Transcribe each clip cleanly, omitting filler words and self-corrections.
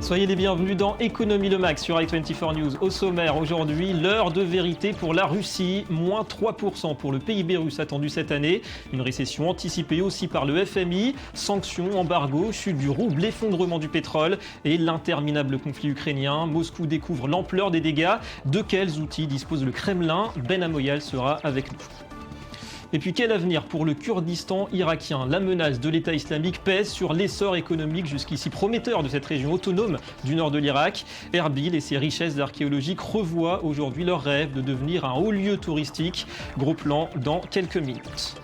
Soyez les bienvenus dans Économie le Max sur i24 News. Au sommaire aujourd'hui, l'heure de vérité pour la Russie, moins 3% pour le PIB russe attendu cette année. Une récession anticipée aussi par le FMI, sanctions, embargo, chute du rouble, effondrement du pétrole et l'interminable conflit ukrainien. Moscou découvre l'ampleur des dégâts. De quels outils dispose le Kremlin? Ben Amoyal sera avec nous. Et puis quel avenir pour le Kurdistan irakien? La menace de l'État islamique pèse sur l'essor économique jusqu'ici prometteur de cette région autonome du nord de l'Irak. Erbil et ses richesses archéologiques revoient aujourd'hui leur rêve de devenir un haut lieu touristique. Gros plan dans quelques minutes.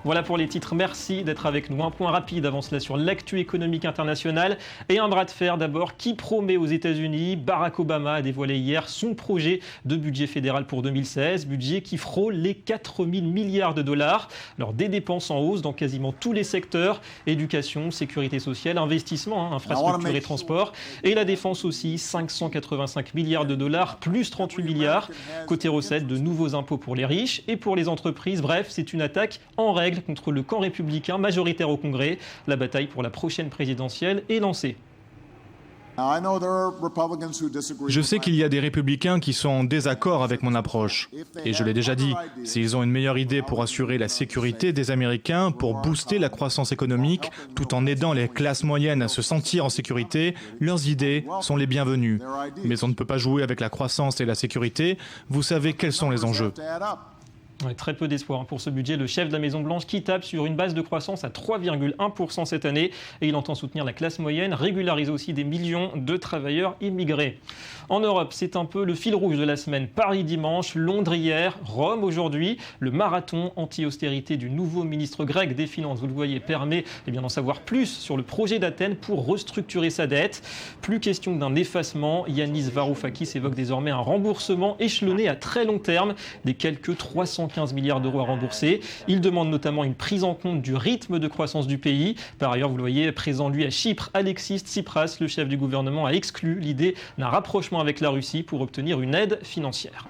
Voilà pour les titres, merci d'être avec nous. Un point rapide avant cela sur l'actu économique internationale et un bras de fer d'abord qui promet aux États-Unis. Barack Obama a dévoilé hier son projet de budget fédéral pour 2016, budget qui frôle les 4 000 milliards de dollars. Alors des dépenses en hausse dans quasiment tous les secteurs, éducation, sécurité sociale, investissement, infrastructure et transport. Et la défense aussi, 585 milliards de dollars, plus 38 milliards. Côté recettes, de nouveaux impôts pour les riches et pour les entreprises. Bref, c'est une attaque en règle contre le camp républicain majoritaire au Congrès. La bataille pour la prochaine présidentielle est lancée. Je sais qu'il y a des républicains qui sont en désaccord avec mon approche. Et je l'ai déjà dit, s'ils ont une meilleure idée pour assurer la sécurité des Américains, pour booster la croissance économique, tout en aidant les classes moyennes à se sentir en sécurité, leurs idées sont les bienvenues. Mais on ne peut pas jouer avec la croissance et la sécurité. Vous savez quels sont les enjeux. Ouais, très peu d'espoir pour ce budget. Le chef de la Maison-Blanche qui tape sur une base de croissance à 3,1% cette année. Et il entend soutenir la classe moyenne, régulariser aussi des millions de travailleurs immigrés. En Europe, c'est un peu le fil rouge de la semaine. Paris dimanche, Londres hier, Rome aujourd'hui. Le marathon anti-austérité du nouveau ministre grec des Finances, vous le voyez, permet d'en savoir plus sur le projet d'Athènes pour restructurer sa dette. Plus question d'un effacement. Yanis Varoufakis évoque désormais un remboursement échelonné à très long terme des quelques 315 milliards d'euros à rembourser. Il demande notamment une prise en compte du rythme de croissance du pays. Par ailleurs, vous le voyez, présent lui à Chypre, Alexis Tsipras, le chef du gouvernement, a exclu l'idée d'un rapprochement avec la Russie pour obtenir une aide financière.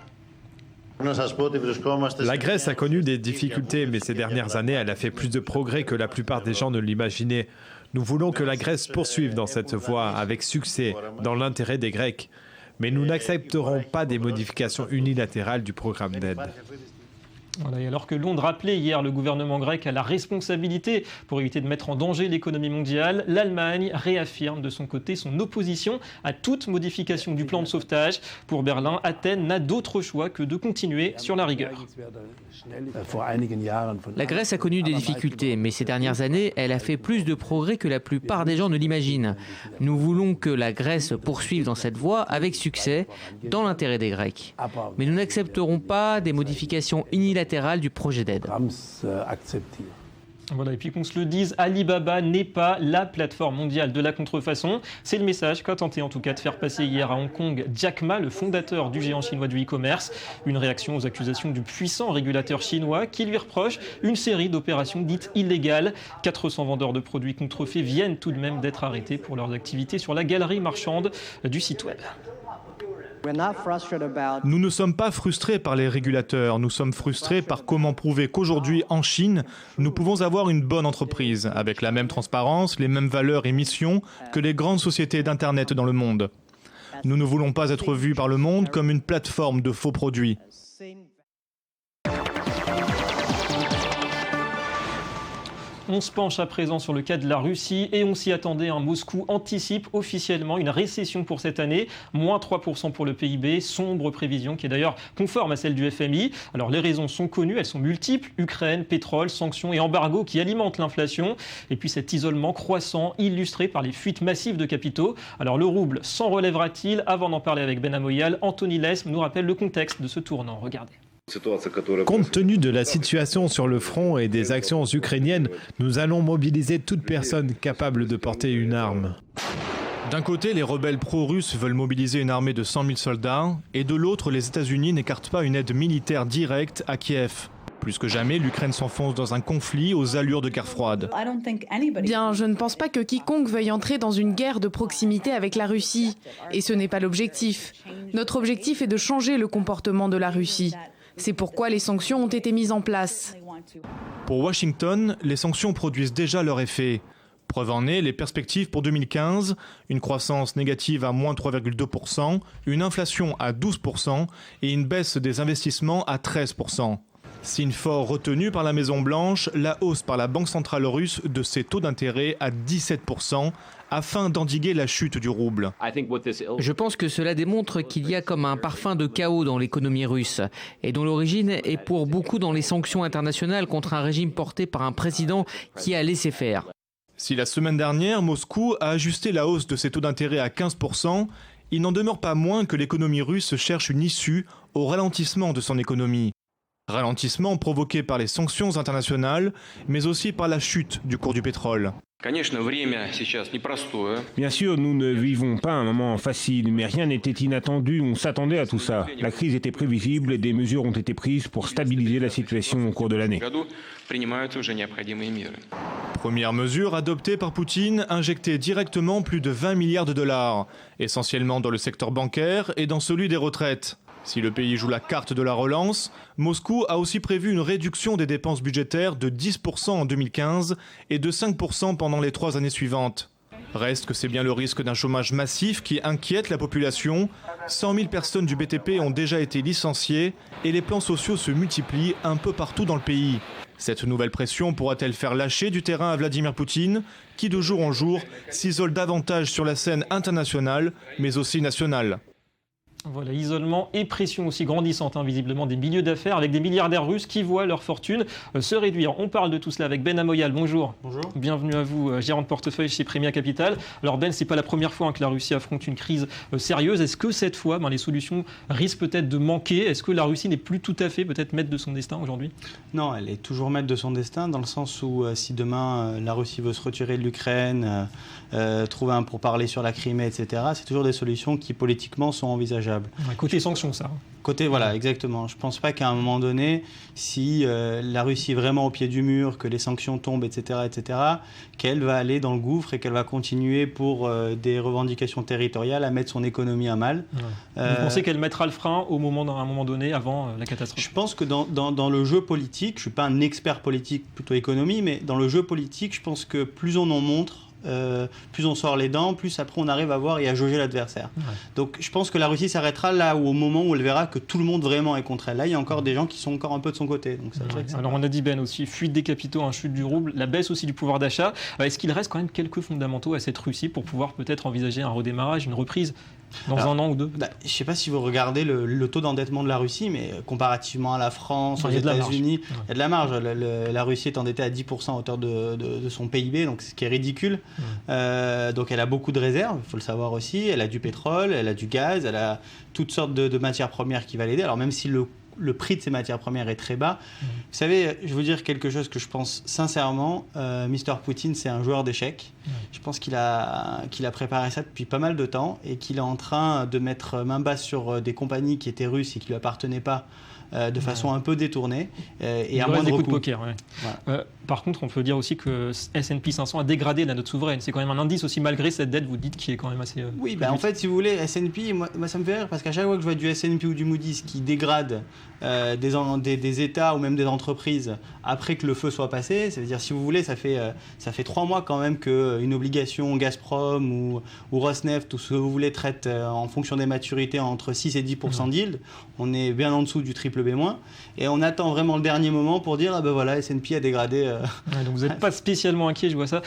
La Grèce a connu des difficultés, mais ces dernières années, elle a fait plus de progrès que la plupart des gens ne l'imaginaient. Nous voulons que la Grèce poursuive dans cette voie avec succès, dans l'intérêt des Grecs. Mais nous n'accepterons pas des modifications unilatérales du programme d'aide. Voilà, et alors que Londres appelait hier le gouvernement grec à la responsabilité pour éviter de mettre en danger l'économie mondiale, l'Allemagne réaffirme de son côté son opposition à toute modification du plan de sauvetage. Pour Berlin, Athènes n'a d'autre choix que de continuer sur la rigueur. La Grèce a connu des difficultés, mais ces dernières années, elle a fait plus de progrès que la plupart des gens ne l'imaginent. Nous voulons que la Grèce poursuive dans cette voie avec succès, dans l'intérêt des Grecs. Mais nous n'accepterons pas des modifications unilatérales du projet d'aide. Voilà, et puis qu'on se le dise, Alibaba n'est pas la plateforme mondiale de la contrefaçon. C'est le message qu'a tenté en tout cas de faire passer hier à Hong Kong Jack Ma, le fondateur du géant chinois du e-commerce. Une réaction aux accusations du puissant régulateur chinois qui lui reproche une série d'opérations dites illégales. 400 vendeurs de produits contrefaits viennent tout de même d'être arrêtés pour leurs activités sur la galerie marchande du site web. Nous ne sommes pas frustrés par les régulateurs, nous sommes frustrés par comment prouver qu'aujourd'hui, en Chine, nous pouvons avoir une bonne entreprise, avec la même transparence, les mêmes valeurs et missions que les grandes sociétés d'Internet dans le monde. Nous ne voulons pas être vus par le monde comme une plateforme de faux produits. On se penche à présent sur le cas de la Russie et on s'y attendait. Moscou anticipe officiellement une récession pour cette année, moins 3% pour le PIB, sombre prévision qui est d'ailleurs conforme à celle du FMI. Alors les raisons sont connues, elles sont multiples, Ukraine, pétrole, sanctions et embargos qui alimentent l'inflation. Et puis cet isolement croissant illustré par les fuites massives de capitaux. Alors le rouble s'en relèvera-t-il? Avant d'en parler avec Ben Amoyal, Anthony Lesme nous rappelle le contexte de ce tournant. Regardez. Compte tenu de la situation sur le front et des actions ukrainiennes, nous allons mobiliser toute personne capable de porter une arme. D'un côté, les rebelles pro-russes veulent mobiliser une armée de 100 000 soldats, et de l'autre, les États-Unis n'écartent pas une aide militaire directe à Kiev. Plus que jamais, l'Ukraine s'enfonce dans un conflit aux allures de guerre froide. Bien, je ne pense pas que quiconque veuille entrer dans une guerre de proximité avec la Russie. Et ce n'est pas l'objectif. Notre objectif est de changer le comportement de la Russie. C'est pourquoi les sanctions ont été mises en place. Pour Washington, les sanctions produisent déjà leur effet. Preuve en est les perspectives pour 2015, une croissance négative à moins 3,2%, une inflation à 12% et une baisse des investissements à 13%. Signe fort retenu par la Maison-Blanche, la hausse par la Banque centrale russe de ses taux d'intérêt à 17% afin d'endiguer la chute du rouble. Je pense que cela démontre qu'il y a comme un parfum de chaos dans l'économie russe et dont l'origine est pour beaucoup dans les sanctions internationales contre un régime porté par un président qui a laissé faire. Si la semaine dernière, Moscou a ajusté la hausse de ses taux d'intérêt à 15%, il n'en demeure pas moins que l'économie russe cherche une issue au ralentissement de son économie. Ralentissement provoqué par les sanctions internationales, mais aussi par la chute du cours du pétrole. Bien sûr, nous ne vivons pas un moment facile, mais rien n'était inattendu, on s'attendait à tout ça. La crise était prévisible et des mesures ont été prises pour stabiliser la situation au cours de l'année. Première mesure adoptée par Poutine, injecter directement plus de 20 milliards de dollars, essentiellement dans le secteur bancaire et dans celui des retraites. Si le pays joue la carte de la relance, Moscou a aussi prévu une réduction des dépenses budgétaires de 10% en 2015 et de 5% pendant les 3 années suivantes. Reste que c'est bien le risque d'un chômage massif qui inquiète la population. 100 000 personnes du BTP ont déjà été licenciées et les plans sociaux se multiplient un peu partout dans le pays. Cette nouvelle pression pourra-t-elle faire lâcher du terrain à Vladimir Poutine, qui de jour en jour s'isole davantage sur la scène internationale, mais aussi nationale ? Voilà, isolement et pression aussi grandissante, visiblement, des milieux d'affaires avec des milliardaires russes qui voient leur fortune se réduire. On parle de tout cela avec Ben Amoyal. Bonjour. Bonjour. Bienvenue à vous, gérant de portefeuille chez Premia Capital. Alors Ben, c'est pas la première fois que la Russie affronte une crise sérieuse. Est-ce que cette fois, les solutions risquent peut-être de manquer ? Est-ce que la Russie n'est plus tout à fait peut-être maître de son destin aujourd'hui ? Non, elle est toujours maître de son destin dans le sens où si demain la Russie veut se retirer de l'Ukraine, trouver un pourparler sur la Crimée, etc., c'est toujours des solutions qui politiquement sont envisageables. Côté sanctions, ça. Côté, voilà, exactement. Je ne pense pas qu'à un moment donné, si la Russie est vraiment au pied du mur, que les sanctions tombent, etc., qu'elle va aller dans le gouffre et qu'elle va continuer pour des revendications territoriales à mettre son économie à mal. Ouais. Vous pensez qu'elle mettra le frein à un moment donné, avant la catastrophe ? Je pense que dans le jeu politique, je ne suis pas un expert politique, plutôt économie, mais dans le jeu politique, je pense que plus on en montre, plus on sort les dents, plus après on arrive à voir et à jauger l'adversaire. Ouais. Donc je pense que la Russie s'arrêtera là où, au moment où elle verra que tout le monde vraiment est contre elle. Là, il y a encore des gens qui sont encore un peu de son côté. Donc ça Alors on a dit Ben aussi, fuite des capitaux, chute du rouble, la baisse aussi du pouvoir d'achat. Est-ce qu'il reste quand même quelques fondamentaux à cette Russie pour pouvoir peut-être envisager un redémarrage, une reprise dans un an ou deux ? Je ne sais pas si vous regardez le taux d'endettement de la Russie, mais comparativement à la France, aux États-Unis, il y a de la marge. La Russie est endettée à 10% à hauteur de son PIB, donc ce qui est ridicule. Donc elle a beaucoup de réserves, il faut le savoir aussi. Elle a du pétrole, elle a du gaz, elle a toutes sortes de matières premières qui va l'aider. Alors même si le prix de ces matières premières est très bas. Vous savez, je vais vous dire quelque chose que je pense sincèrement, Mr. Poutine, c'est un joueur d'échecs. Je pense qu'il a préparé ça depuis pas mal de temps et qu'il est en train de mettre main basse sur des compagnies qui étaient russes et qui ne lui appartenaient pas de façon un peu détournée et à moindre coût. De poker, ouais. Voilà. Par contre, on peut dire aussi que S&P 500 a dégradé la note souveraine. C'est quand même un indice aussi, malgré cette dette, vous dites, qui est quand même assez... Oui, en fait, si vous voulez, S&P, moi ça me fait rire, parce qu'à chaque fois que je vois du S&P ou du Moody's qui dégrade des États ou même des entreprises après que le feu soit passé, ça veut dire, si vous voulez, ça fait 3 mois quand même qu'une obligation Gazprom ou Rosneft, ou ce que vous voulez, traite en fonction des maturités entre 6 et 10% d'yield. On est bien en dessous du triple B-, et on attend vraiment le dernier moment pour dire, voilà, S&P a dégradé... donc vous n'êtes pas spécialement inquiet, je vois ça.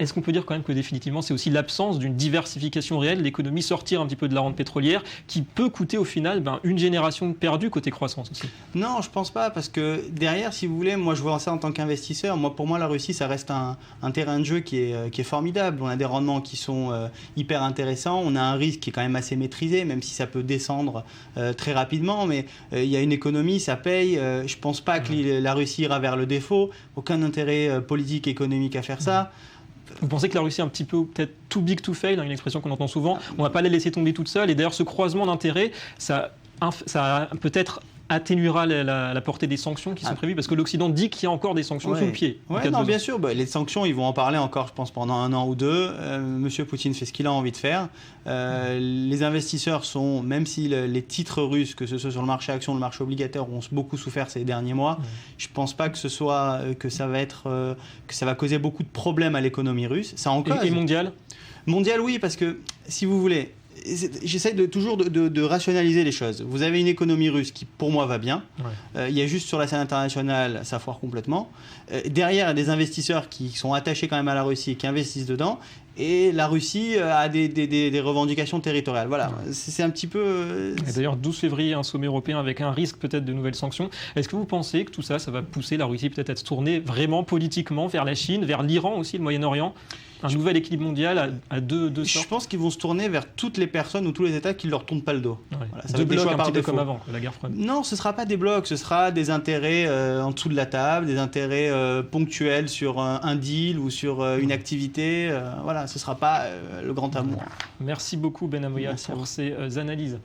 Est-ce qu'on peut dire quand même que définitivement c'est aussi l'absence d'une diversification réelle de l'économie, sortir un petit peu de la rente pétrolière, qui peut coûter au final une génération perdue côté croissance aussi ? Non, je pense pas, parce que derrière, si vous voulez, moi je vois ça en tant qu'investisseur. Pour moi, la Russie, ça reste un terrain de jeu qui est formidable. On a des rendements qui sont hyper intéressants. On a un risque qui est quand même assez maîtrisé, même si ça peut descendre très rapidement. Mais il y a une économie, ça paye. Je pense pas que la Russie ira vers le défaut. Aucun intérêt politique, économique à faire ça. Vous pensez que la Russie est un petit peu peut-être too big to fail, une expression qu'on entend souvent. On ne va pas les laisser tomber toute seule. Et d'ailleurs, ce croisement d'intérêts, ça a peut-être atténuera la portée des sanctions qui sont prévues? Parce que l'Occident dit qu'il y a encore des sanctions sous le pied. Oui, non, bien sûr. Les sanctions, ils vont en parler encore, je pense, pendant 1 an ou 2. Monsieur Poutine fait ce qu'il a envie de faire. Les investisseurs sont, même si les titres russes, que ce soit sur le marché action, le marché obligataire, ont beaucoup souffert ces derniers mois, je ne pense pas que ça va causer beaucoup de problèmes à l'économie russe. Ça en cause. Et mondial? Mondial, oui, parce que, si vous voulez, j'essaie toujours de rationaliser les choses. Vous avez une économie russe qui, pour moi, va bien. Il y a juste sur la scène internationale, ça foire complètement. Derrière, il y a des investisseurs qui sont attachés quand même à la Russie et qui investissent dedans. Et la Russie a des revendications territoriales. Voilà, c'est un petit peu... Et d'ailleurs, 12 février, un sommet européen avec un risque peut-être de nouvelles sanctions. Est-ce que vous pensez que tout ça, ça va pousser la Russie peut-être à se tourner vraiment politiquement vers la Chine, vers l'Iran aussi, le Moyen-Orient? Un nouvel équilibre mondial à deux sortes? Je pense qu'ils vont se tourner vers toutes les personnes ou tous les États qui ne leur tournent pas le dos. Voilà, ça va être des choix un petit peu comme avant, la guerre froide. Non, ce ne sera pas des blocs, ce sera des intérêts en dessous de la table, des intérêts ponctuels sur un deal ou sur une activité. Voilà, ce ne sera pas le grand amour. Merci beaucoup Ben Amoya pour ces analyses.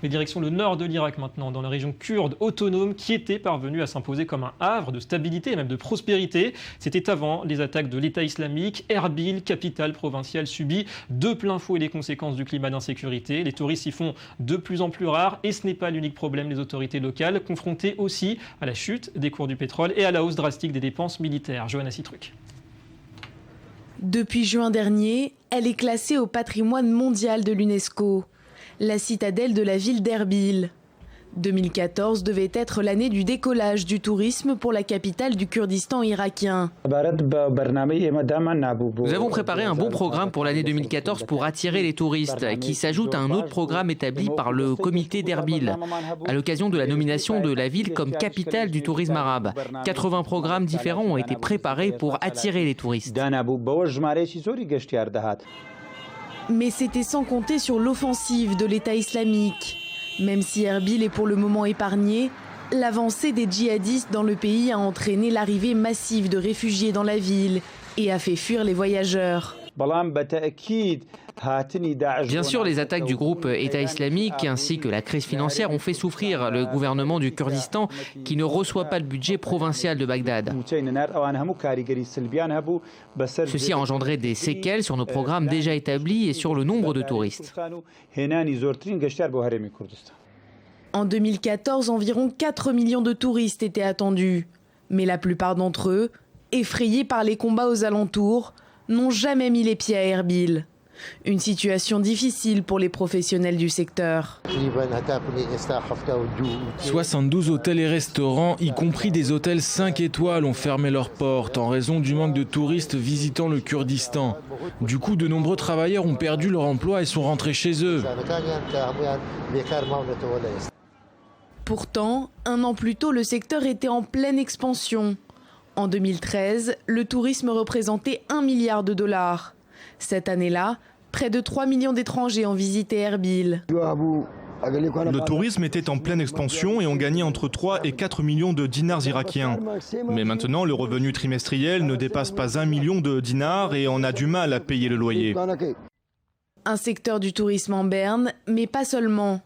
Mais direction le nord de l'Irak maintenant, dans la région kurde autonome qui était parvenue à s'imposer comme un havre de stabilité et même de prospérité. C'était avant les attaques de l'État islamique. Erbil, capitale provinciale, subit de plein fouet les conséquences du climat d'insécurité. Les touristes s'y font de plus en plus rares et ce n'est pas l'unique problème. Les autorités locales confrontées aussi à la chute des cours du pétrole et à la hausse drastique des dépenses militaires. Johanna Citruc. Depuis juin dernier, elle est classée au patrimoine mondial de l'UNESCO. La citadelle de la ville d'Erbil. 2014 devait être l'année du décollage du tourisme pour la capitale du Kurdistan irakien. Nous avons préparé un bon programme pour l'année 2014 pour attirer les touristes, qui s'ajoute à un autre programme établi par le comité d'Erbil, à l'occasion de la nomination de la ville comme capitale du tourisme arabe. 80 programmes différents ont été préparés pour attirer les touristes. Mais c'était sans compter sur l'offensive de l'État islamique. Même si Erbil est pour le moment épargné, l'avancée des djihadistes dans le pays a entraîné l'arrivée massive de réfugiés dans la ville et a fait fuir les voyageurs. Bien sûr, les attaques du groupe État islamique ainsi que la crise financière ont fait souffrir le gouvernement du Kurdistan qui ne reçoit pas le budget provincial de Bagdad. Ceci a engendré des séquelles sur nos programmes déjà établis et sur le nombre de touristes. En 2014, environ 4 millions de touristes étaient attendus. Mais la plupart d'entre eux, effrayés par les combats aux alentours, n'ont jamais mis les pieds à Erbil. Une situation difficile pour les professionnels du secteur. 72 hôtels et restaurants, y compris des hôtels 5 étoiles, ont fermé leurs portes en raison du manque de touristes visitant le Kurdistan. Du coup, de nombreux travailleurs ont perdu leur emploi et sont rentrés chez eux. Pourtant, 1 an plus tôt, le secteur était en pleine expansion. En 2013, le tourisme représentait $1 milliard. Cette année-là, près de 3 millions d'étrangers ont visité Erbil. Le tourisme était en pleine expansion et on gagnait entre 3 et 4 millions de dinars irakiens. Mais maintenant, le revenu trimestriel ne dépasse pas 1 million de dinars et on a du mal à payer le loyer. Un secteur du tourisme en berne, mais pas seulement.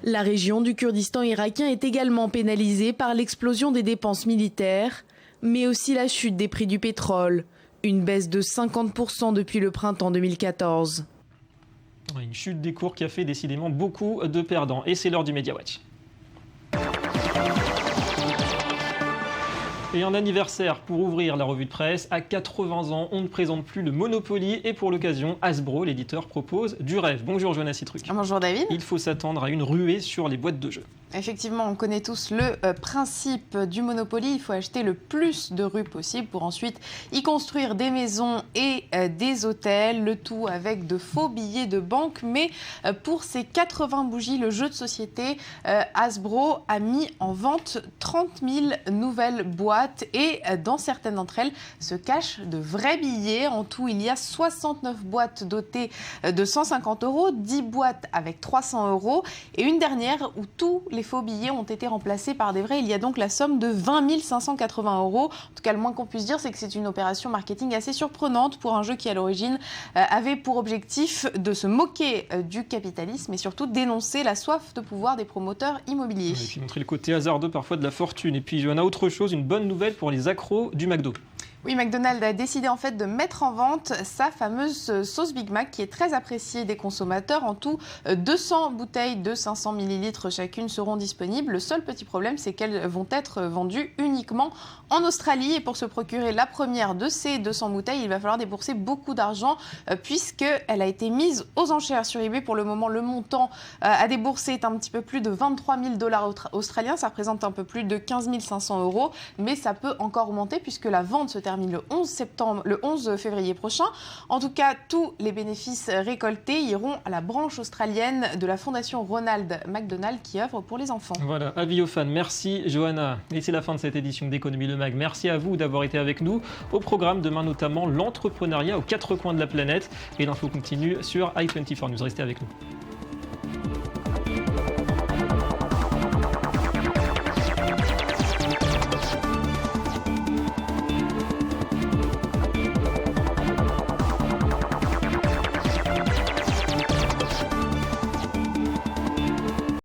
La région du Kurdistan irakien est également pénalisée par l'explosion des dépenses militaires, mais aussi la chute des prix du pétrole, une baisse de 50% depuis le printemps 2014. Une chute des cours qui a fait décidément beaucoup de perdants. Et c'est l'heure du Media Watch. Et un anniversaire pour ouvrir la revue de presse. À 80 ans, on ne présente plus le Monopoly. Et pour l'occasion, Hasbro, l'éditeur, propose du rêve. Bonjour Johanna Citruc. Bonjour David. Il faut s'attendre à une ruée sur les boîtes de jeux. Effectivement, on connaît tous le principe du Monopoly. Il faut acheter le plus de rues possible pour ensuite y construire des maisons et des hôtels, le tout avec de faux billets de banque. Mais pour ces 80 bougies, le jeu de société, Hasbro a mis en vente 30 000 nouvelles boîtes et dans certaines d'entre elles se cachent de vrais billets. En tout, il y a 69 boîtes dotées de 150 €, 10 boîtes avec 300 € et une dernière où tous les les faux billets ont été remplacés par des vrais. Il y a donc la somme de 20 580 €. En tout cas, le moins qu'on puisse dire, c'est que c'est une opération marketing assez surprenante pour un jeu qui, à l'origine, avait pour objectif de se moquer du capitalisme et surtout dénoncer la soif de pouvoir des promoteurs immobiliers. Et puis montrer le côté hasardeux parfois de la fortune. Et puis, Johanna, autre chose, une bonne nouvelle pour les accros du McDo. Oui, McDonald's a décidé en fait de mettre en vente sa fameuse sauce Big Mac qui est très appréciée des consommateurs. En tout, 200 bouteilles de 500 ml chacune seront disponibles. Le seul petit problème, c'est qu'elles vont être vendues uniquement en Australie. Et pour se procurer la première de ces 200 bouteilles, il va falloir débourser beaucoup d'argent puisqu'elle a été mise aux enchères sur eBay. Pour le moment, le montant à débourser est un petit peu plus de 23 000 $ australiens. Ça représente un peu plus de 15 500 €. Mais ça peut encore augmenter puisque la vente se termine le 11 février prochain. En tout cas, tous les bénéfices récoltés iront à la branche australienne de la fondation Ronald McDonald qui œuvre pour les enfants. Voilà, avis aux fans. Merci Johanna. Et c'est la fin de cette édition d'Économie Le Mag. Merci à vous d'avoir été avec nous. Au programme demain notamment l'entrepreneuriat aux quatre coins de la planète. Et l'info continue sur i24 News. Restez avec nous.